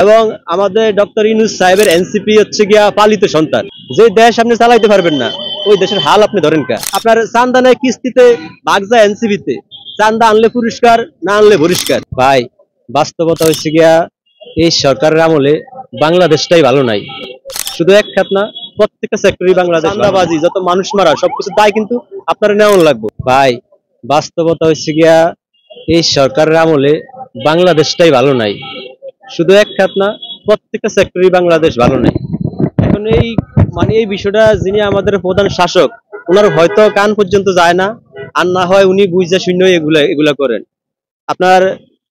এবং আমাদের ডক্টর ইউনূস সাহেবের এনসিপি হচ্ছে গিয়া পালিত সন্তান। যে দেশ আপনি চালাইতে পারবেন না ওই দেশের হাল আপনি ধরেন কা। আপনার চান্দা নেয় কিস্তিতে, ভাগ যায় এনসিপিতে। চান্দা আনলে পুরস্কার, না আনলে বহিষ্কার। ভাই বাস্তবতা হচ্ছে গিয়া এই সরকারের আমলে বাংলাদেশটাই ভালো নাই। শুধু এক খাত না, প্রত্যেকটা সেক্টরই বাংলাদেশ। চান্দাবাজি, যত মানুষ মারা, সবকিছু দায় কিন্তু আপনারা নেওয়া লাগবে। ভাই বাস্তবতা হচ্ছে গিয়া এই সরকারের আমলে বাংলাদেশটাই ভালো নাই। শুধু এক খাত না, প্রত্যেকটা সেক্টরই বাংলাদেশ ভালো নাই। এখন এই বিষয়টা যিনি আমাদের প্রধান শাসক, ওনার হয়তো কান পর্যন্ত যায় না, আর না হয় উনি বুঝা শূন্য এগুলা করেন। আপনার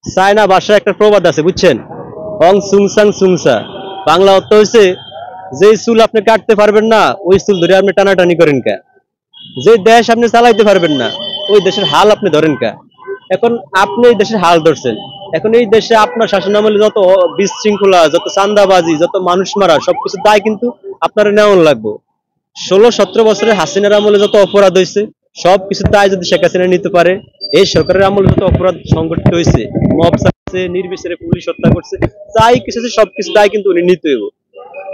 চায়না ভাষায় একটা প্রবাদ আছে, বুঝছেন? অং সুংসাং সুংসা, বাংলা অর্থ হয়েছে যে চুল আপনি কাটতে পারবেন না ওই চুল ধরে আপনি টানাটানি করেন কা। যে দেশ আপনি চালাইতে পারবেন না ওই দেশের হাল আপনি ধরেন কা। এখন আপনি এই দেশের হাল ধরছেন। এখন এই দেশে আপনার শাসনামলে যত বিশৃঙ্খলা, যত চান্দাবাজি, যত মানুষ মারা, সবকিছু দায় কিন্তু আপনারা নেওয়া লাগবে। 16-17 বছরের হাসিনার আমলে যত অপরাধ হয়েছে সবকিছু দায় যদি শেখ হাসিনা নিতে পারে, এই সরকারের আমলে যত অপরাধ সংগঠিত হয়েছে, মব চাচ্ছে, নির্বিচারে পুলিশ হত্যা করছে, যাই কিছু আছে সবকিছু দায় কিন্তু উনি নিতে হইব।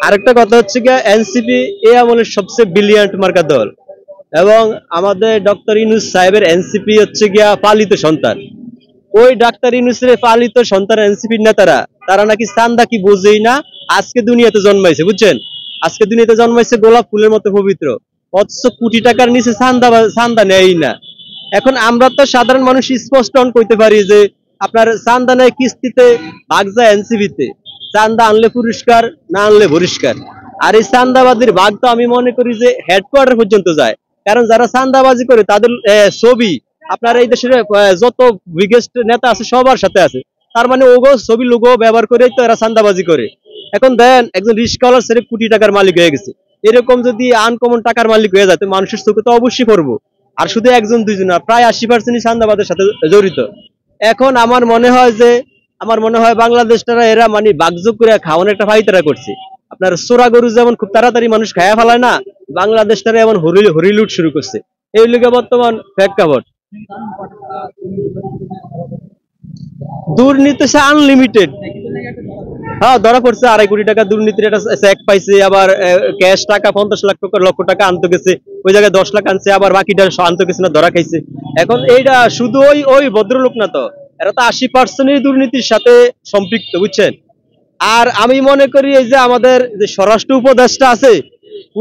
আরেকটা কথা হচ্ছে গিয়া এনসিপি এই আমলের সবচেয়ে ব্রিলিয়ান্ট মার্কা দল। এবং আমাদের ডক্টর ইউনূস সাহেবের এনসিপি হচ্ছে গিয়া পালিত সন্তান। ওই ডাক্তার ইউনূসের পালিত সন্তান এনসিপির নেতারা, তারা নাকি চান্দা কি বোঝেই না, আজকে দুনিয়াতে জন্মাইছে, বুঝছেন? আজকে দুনিয়াতে জন্মাইছে গোলাপ ফুলের মতো পবিত্র, অথচ কোটি টাকার নিচে চান্দা নেয়ই না। এখন আমরা তো সাধারণ মানুষ স্পষ্ট কইতে পারি যে আপনার চান্দা নেয় কিস্তিতে, ভাগ যায় এনসিপিতে। চান্দা আনলে পুরস্কার, না আনলে বহিষ্কার। আর এই চান্দাবাজির ভাগ তো আমি মনে করি যে হেডকোয়ার্টার পর্যন্ত যায়। কারণ যারা চান্দাবাজি করে তাদের ছবি আপনার এই দেশের যত বিগেস্ট নেতা আছে সবার সাথে আছে। তার মানে ওগো ছবি লোগো ব্যবহার করেই তো এরা চান্দাবাজি করে। এখন দেন একজন রিস্কাওয়ালার ছেলে কোটি টাকার মালিক হয়ে গেছে। এরকম যদি আনকমন টাকার মালিক হয়ে যায় তো মানুষের চোখে তো অবশ্যই পড়বো। আর শুধু একজন দুইজন না, প্রায় 80% চান্দাবাদের সাথে জড়িত। এখন আমার মনে হয় বাংলাদেশটারা এরা মানে বাগযোগ করে খাওয়ানোর একটা ফাইতারা করছে। আপনার চোরা গরু যেমন খুব তাড়াতাড়ি মানুষ খায়া ফেলায় না, বাংলাদেশটারা এমন হরিলুট শুরু করছে। এই লিগে বর্তমান প্রেক্ষাপট দুর্নীতি আনলিমিটেড। হ্যাঁ, ধরা পড়ছে 2.5 কোটি টাকা দুর্নীতির একটা চেক পাইছে, আবার ক্যাশ টাকা 50 লক্ষ টাকা আনতে গেছে, ওই জায়গায় 10 লাখ আনছে, আবার বাকিটা আনতে গেছে না, ধরা খাইছে। এখন এইটা শুধু ওই ভদ্রলোক না তো, এরা তো 80% দুর্নীতির সাথে সম্পৃক্ত, বুঝছেন? আর আমি মনে করি এই যে আমাদের যে স্বরাষ্ট্র উপদেষ্টা আছে,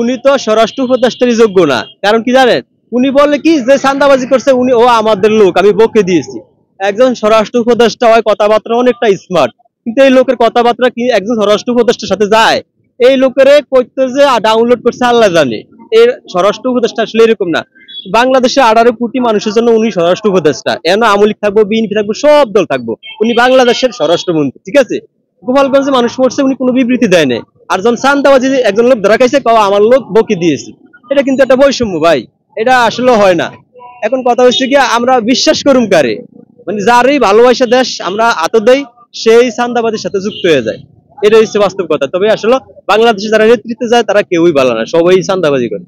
উনি তো স্বরাষ্ট্র উপদেষ্টারই যোগ্য না। কারণ কি জানেন, উনি বলে কি যে চাঁদাবাজি করছে উনি ও আমাদের লোক, আমি বকে দিয়েছি। একজন স্বরাষ্ট্র উপদেষ্টা হয় কথাবার্তা অনেকটা স্মার্ট, কিন্তু এই লোকের কথাবার্তা কি একজন স্বরাষ্ট্র উপদেষ্টার সাথে যায়? এই লোকের কইতে যে ডাউনলোড করছে আল্লাহ জানে। এই স্বরাষ্ট্র উপদেষ্টা আসলে এরকম না। বাংলাদেশে 18 কোটি মানুষের জন্য উনি স্বরাষ্ট্র উপদেষ্টা। এন আওয়ামী লীগ থাকবো, বিএনপি থাকবো, সব দল থাকবো, উনি বাংলাদেশের স্বরাষ্ট্রমন্ত্রী, ঠিক আছে? গোপালগঞ্জে মানুষ পড়ছে, উনি কোনো বিবৃতি দেয় নাই। আর যখন চাঁদাবাজি একজন লোক ধরা খাইছে, আমার লোক বকে দিয়েছে। এটা কিন্তু একটা বৈষম্য ভাই, এটা আসলে হয় না। এখন কথা হচ্ছে কি, আমরা বিশ্বাস করুম কারে? মানে যারই ভালোবাসা দেশ আমরা আত দেই, সেই চাঁদাবাজির সাথে যুক্ত হয়ে যায়। এটা হচ্ছে বাস্তব কথা। তবে আসলে বাংলাদেশে যারা নেতৃত্বে যায় তারা কেউই ভালো না, সবাই চাঁদাবাজি করে।